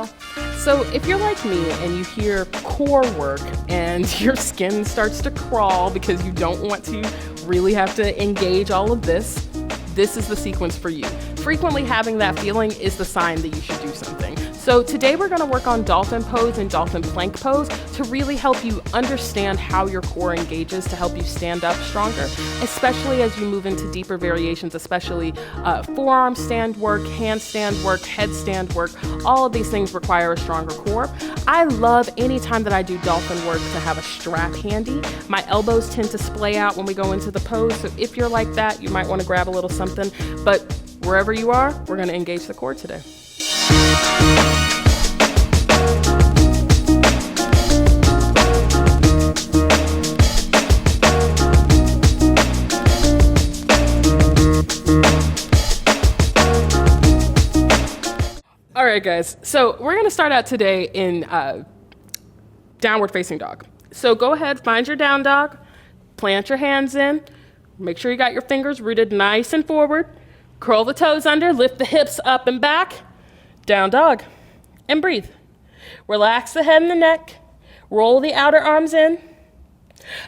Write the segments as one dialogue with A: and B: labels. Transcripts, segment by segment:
A: y'all. So if you're like me and you hear core work and your skin starts to crawl because you don't want to really have to engage all of this is the sequence for you. Frequently having that feeling is the sign that you should do something. So today we're gonna work on dolphin pose and dolphin plank pose to really help you understand how your core engages to help you stand up stronger, especially as you move into deeper variations, especially forearm stand work, handstand work, headstand work. All of these things require a stronger core. I love any time that I do dolphin work to have a strap handy. My elbows tend to splay out when we go into the pose, so if you're like that, you might wanna grab a little something, but wherever you are, we're gonna engage the core today. All right, guys, so we're gonna start out today in downward facing dog. So go ahead, find your down dog, plant your hands in, make sure you got your fingers rooted nice and forward, curl the toes under, lift the hips up and back, down dog, and breathe. Relax the head and the neck, roll the outer arms in,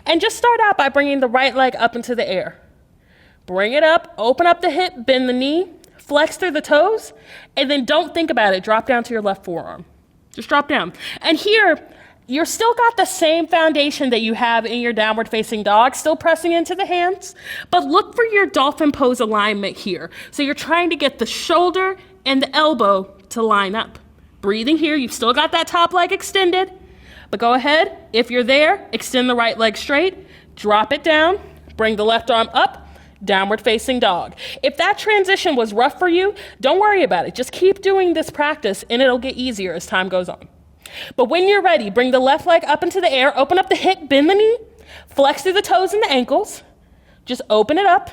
A: and just start out by bringing the right leg up into the air. Bring it up, open up the hip, bend the knee, flex through the toes, and then don't think about it, drop down to your left forearm. Just drop down. And here, you're still got the same foundation that you have in your downward facing dog, still pressing into the hands, but look for your dolphin pose alignment here. So you're trying to get the shoulder and the elbow to line up. Breathing here, you've still got that top leg extended, but go ahead, if you're there, extend the right leg straight, drop it down, bring the left arm up, downward facing dog. If that transition was rough for you, don't worry about it. Just keep doing this practice and it'll get easier as time goes on. But when you're ready, bring the left leg up into the air, open up the hip, bend the knee, flex through the toes and the ankles, just open it up,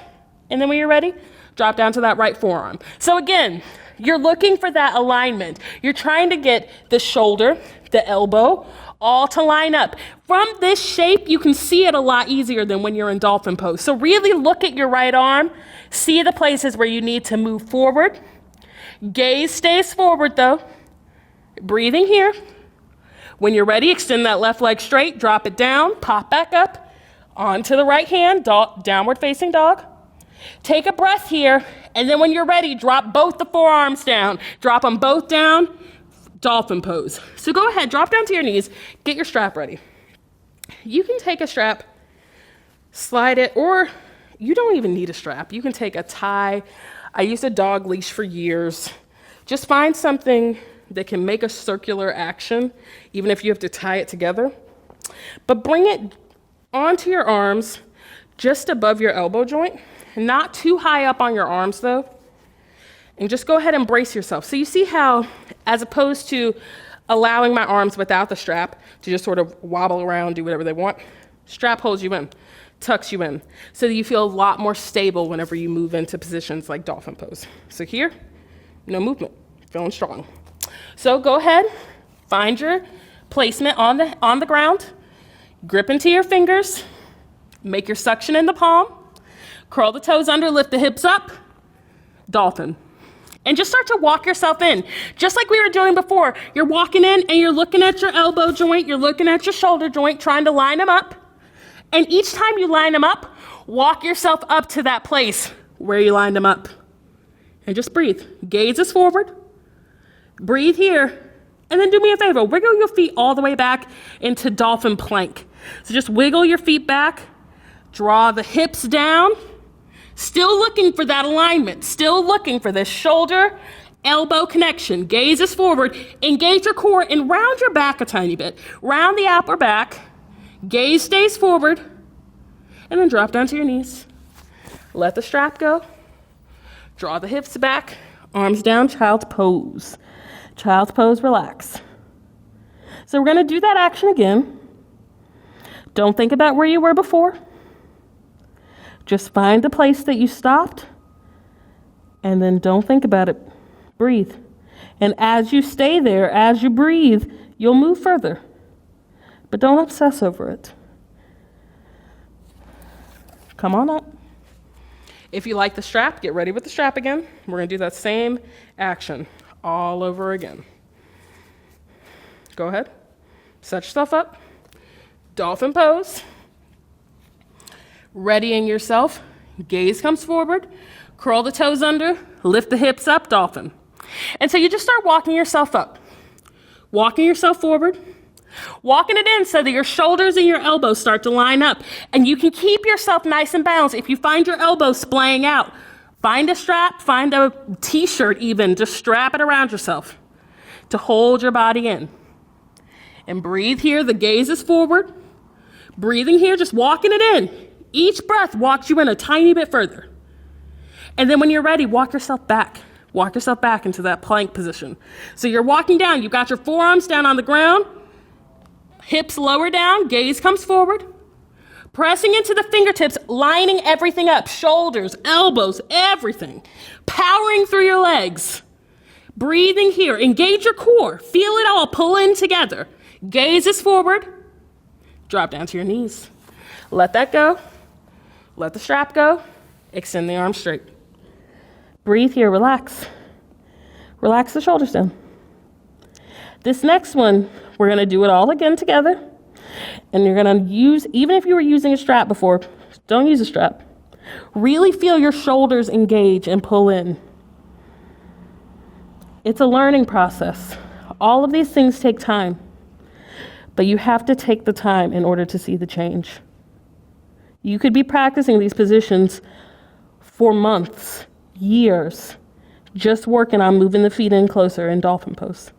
A: and then when you're ready, drop down to that right forearm. So again, you're looking for that alignment. You're trying to get the shoulder, the elbow, all to line up. From this shape, you can see it a lot easier than when you're in dolphin pose. So really look at your right arm, see the places where you need to move forward. Gaze stays forward though. Breathing here. When you're ready, extend that left leg straight, drop it down, pop back up, onto the right hand, downward facing dog. Take a breath here, and then when you're ready, drop both the forearms down. Drop them both down, dolphin pose. So go ahead, drop down to your knees, get your strap ready. You can take a strap, slide it, or you don't even need a strap. You can take a tie. I used a dog leash for years. Just find something that can make a circular action, even if you have to tie it together. But bring it onto your arms, just above your elbow joint, not too high up on your arms though, and just go ahead and brace yourself. So you see how, as opposed to allowing my arms without the strap to just sort of wobble around, do whatever they want, strap holds you in, tucks you in, so that you feel a lot more stable whenever you move into positions like dolphin pose. So here, no movement, feeling strong. So go ahead, find your placement on the ground, grip into your fingers, make your suction in the palm, curl the toes under, lift the hips up, dolphin. And just start to walk yourself in. Just like we were doing before, you're walking in and you're looking at your elbow joint, you're looking at your shoulder joint, trying to line them up. And each time you line them up, walk yourself up to that place where you lined them up. And just breathe. Gaze is forward. Breathe here. And then do me a favor, wiggle your feet all the way back into dolphin plank. So just wiggle your feet back, draw the hips down, still looking for that alignment, still looking for this shoulder, elbow connection. Gaze is forward, engage your core and round your back a tiny bit. Round the upper back, gaze stays forward, and then drop down to your knees. Let the strap go, draw the hips back, arms down, child's pose. Child's pose, relax. So we're gonna do that action again. Don't think about where you were before. Just find the place that you stopped, and then don't think about it. Breathe. And as you stay there, as you breathe, you'll move further. But don't obsess over it. Come on up. If you like the strap, get ready with the strap again. We're gonna do that same action all over again. Go ahead. Set yourself up. Dolphin pose. Readying yourself. Gaze comes forward. Curl the toes under. Lift the hips up, dolphin. And so you just start walking yourself up. Walking yourself forward. Walking it in so that your shoulders and your elbows start to line up. And you can keep yourself nice and balanced. If you find your elbows splaying out, find a strap, find a t-shirt even, just strap it around yourself to hold your body in. And breathe here, the gaze is forward. Breathing here, just walking it in. Each breath walks you in a tiny bit further. And then when you're ready, walk yourself back. Walk yourself back into that plank position. So you're walking down, you've got your forearms down on the ground, hips lower down, gaze comes forward. Pressing into the fingertips, lining everything up, shoulders, elbows, everything. Powering through your legs. Breathing here, engage your core, feel it all, pull in together. Gaze is forward, drop down to your knees. Let that go, let the strap go, extend the arms straight. Breathe here, relax. Relax the shoulders down. This next one, we're gonna do it all again together. And you're gonna use, even if you were using a strap before, don't use a strap. Really feel your shoulders engage and pull in. It's a learning process. All of these things take time, but you have to take the time in order to see the change. You could be practicing these positions for months, years, just working on moving the feet in closer in dolphin pose.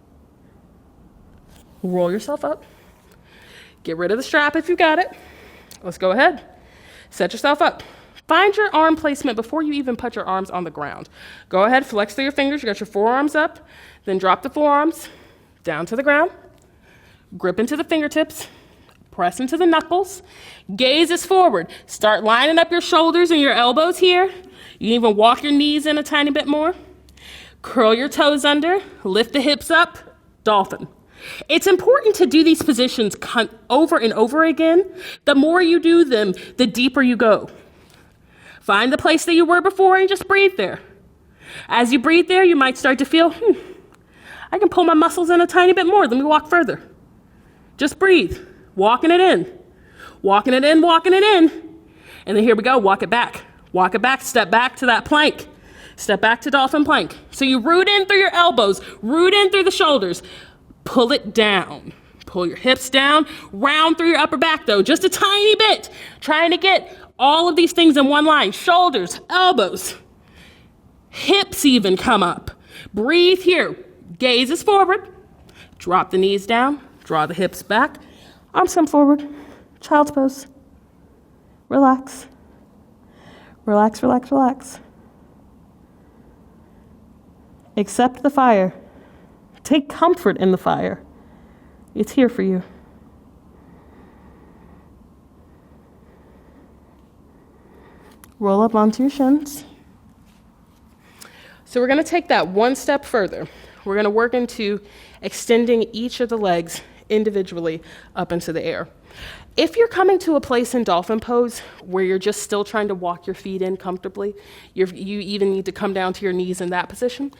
A: Roll yourself up. Get rid of the strap if you got it. Let's go ahead. Set yourself up. Find your arm placement before you even put your arms on the ground. Go ahead, flex through your fingers. You got your forearms up. Then drop the forearms down to the ground. Grip into the fingertips. Press into the knuckles. Gaze is forward. Start lining up your shoulders and your elbows here. You can even walk your knees in a tiny bit more. Curl your toes under. Lift the hips up. Dolphin. It's important to do these positions over and over again. The more you do them, the deeper you go. Find the place that you were before and just breathe there. As you breathe there, you might start to feel, I can pull my muscles in a tiny bit more. Let me walk further. Just breathe. Walking it in. Walking it in, walking it in. And then here we go, walk it back. Walk it back, step back to that plank. Step back to dolphin plank. So you root in through your elbows, root in through the shoulders. Pull it down. Pull your hips down, round through your upper back though, just a tiny bit. Trying to get all of these things in one line. Shoulders, elbows, hips even come up. Breathe here. Gaze is forward. Drop the knees down, draw the hips back. Arms come forward. Child's pose. Relax. Relax, relax, relax. Accept the fire. Take comfort in the fire. It's here for you. Roll up onto your shins. So we're going to take that one step further. We're going to work into extending each of the legs individually up into the air. If you're coming to a place in dolphin pose where you're just still trying to walk your feet in comfortably, you even need to come down to your knees in that position,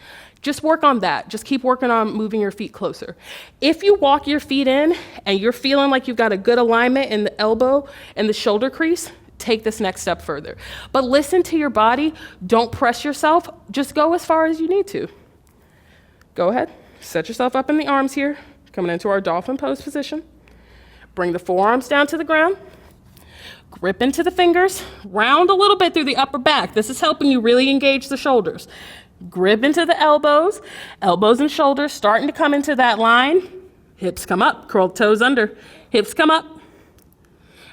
A: just work on that. Just keep working on moving your feet closer. If you walk your feet in and you're feeling like you've got a good alignment in the elbow and the shoulder crease, take this next step further. But listen to your body. Don't press yourself. Just go as far as you need to. Go ahead. Set yourself up in the arms here, coming into our dolphin pose position. Bring the forearms down to the ground. Grip into the fingers. Round a little bit through the upper back. This is helping you really engage the shoulders. Grip into the elbows. Elbows and shoulders starting to come into that line. Hips come up. Curl toes under. Hips come up.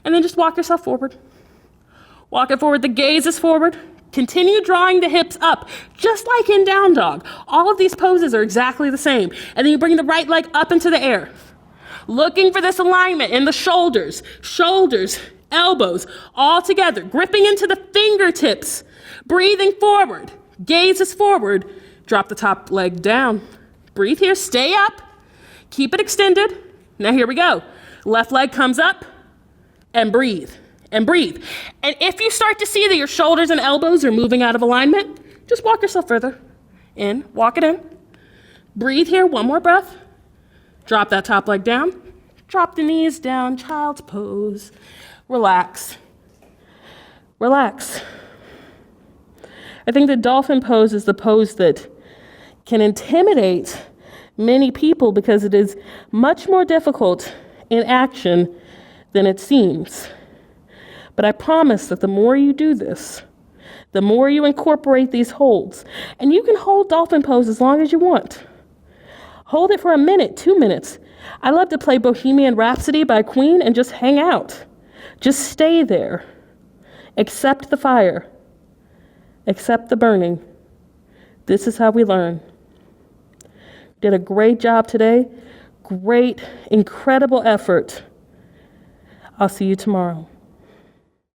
A: And then just walk yourself forward. Walk it forward. The gaze is forward. Continue drawing the hips up, just like in down dog. All of these poses are exactly the same. And then you bring the right leg up into the air. Looking for this alignment in the shoulders, elbows, all together. Gripping into the fingertips. Breathing forward. Gaze is forward. Drop the top leg down. Breathe here. Stay up. Keep it extended. Now here we go. Left leg comes up and breathe. And breathe. And if you start to see that your shoulders and elbows are moving out of alignment, just walk yourself further. In, walk it in. Breathe here, one more breath. Drop that top leg down. Drop the knees down, child's pose. Relax. Relax. I think the dolphin pose is the pose that can intimidate many people because it is much more difficult in action than it seems. But I promise that the more you do this, the more you incorporate these holds, and you can hold dolphin pose as long as you want. Hold it for a minute, 2 minutes. I love to play Bohemian Rhapsody by Queen and just hang out. Just stay there. Accept the fire. Accept the burning. This is how we learn. Did a great job today. Great, incredible effort. I'll see you tomorrow.